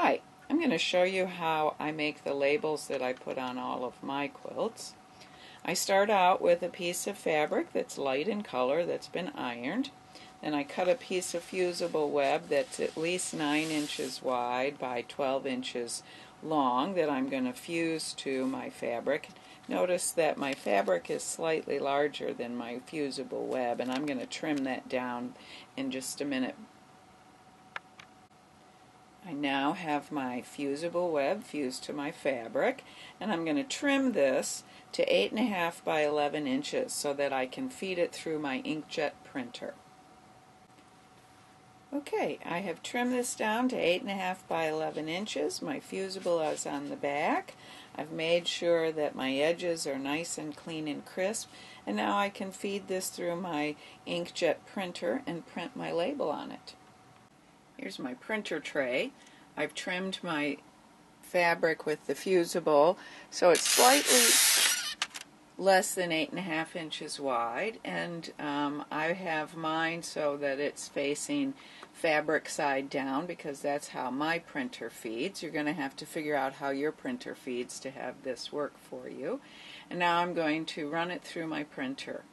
Hi, I'm going to show you how I make the labels that I put on all of my quilts. I start out with a piece of fabric that's light in color that's been ironed. Then I cut a piece of fusible web that's at least 9 inches wide by 12 inches long that I'm going to fuse to my fabric. Notice that my fabric is slightly larger than my fusible web, and I'm going to trim that down in just a minute. I now have my fusible web fused to my fabric, and I'm going to trim this to 8.5 by 11 inches so that I can feed it through my inkjet printer. Okay, I have trimmed this down to 8.5 by 11 inches. My fusible is on the back. I've made sure that my edges are nice and clean and crisp, and now I can feed this through my inkjet printer and print my label on it. Here's my printer tray. I've trimmed my fabric with the fusible so it's slightly less than 8.5 inches wide, and I have mine so that it's facing fabric side down because that's how my printer feeds. You're going to have to figure out how your printer feeds to have this work for you. And now I'm going to run it through my printer.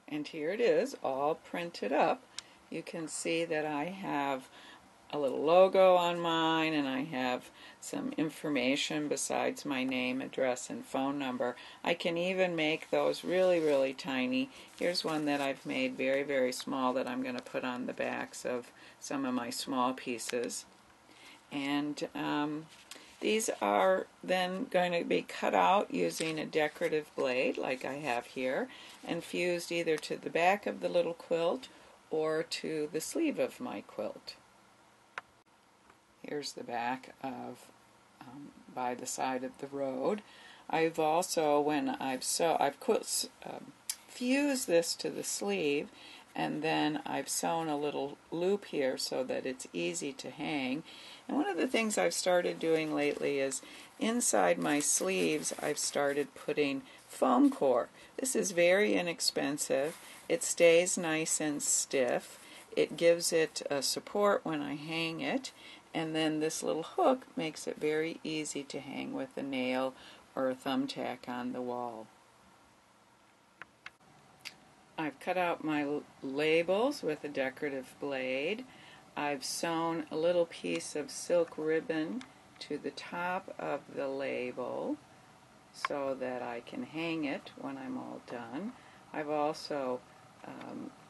And here it is, all printed up. You can see that I have a little logo on mine, and I have some information besides my name, address, and phone number. I can even make those really, really tiny. Here's one that I've made very, very small that I'm going to put on the backs of some of my small pieces. And these are then going to be cut out using a decorative blade like I have here and fused either to the back of the little quilt or to the sleeve of my quilt. Here's the back of by the side of the road. I've also, when I've fused this to the sleeve, and then I've sewn a little loop here so that it's easy to hang. And one of the things I've started doing lately is inside my sleeves I've started putting foam core. This is very inexpensive. It stays nice and stiff. It gives it a support when I hang it, and then this little hook makes it very easy to hang with a nail or a thumbtack on the wall. I've cut out my labels with a decorative blade. I've sewn a little piece of silk ribbon to the top of the label so that I can hang it when I'm all done. I've also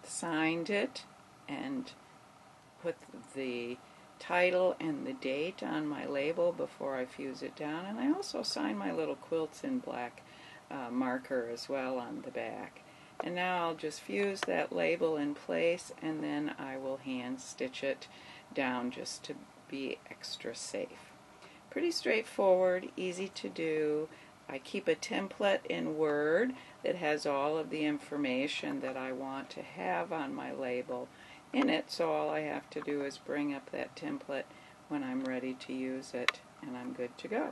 signed it and put the title and the date on my label before I fuse it down, and I also sign my little quilts in black marker as well on the back. And now I'll just fuse that label in place, and then I will hand stitch it down just to be extra safe. Pretty straightforward, easy to do. I keep a template in Word that has all of the information that I want to have on my label in it, so all I have to do is bring up that template when I'm ready to use it, and I'm good to go.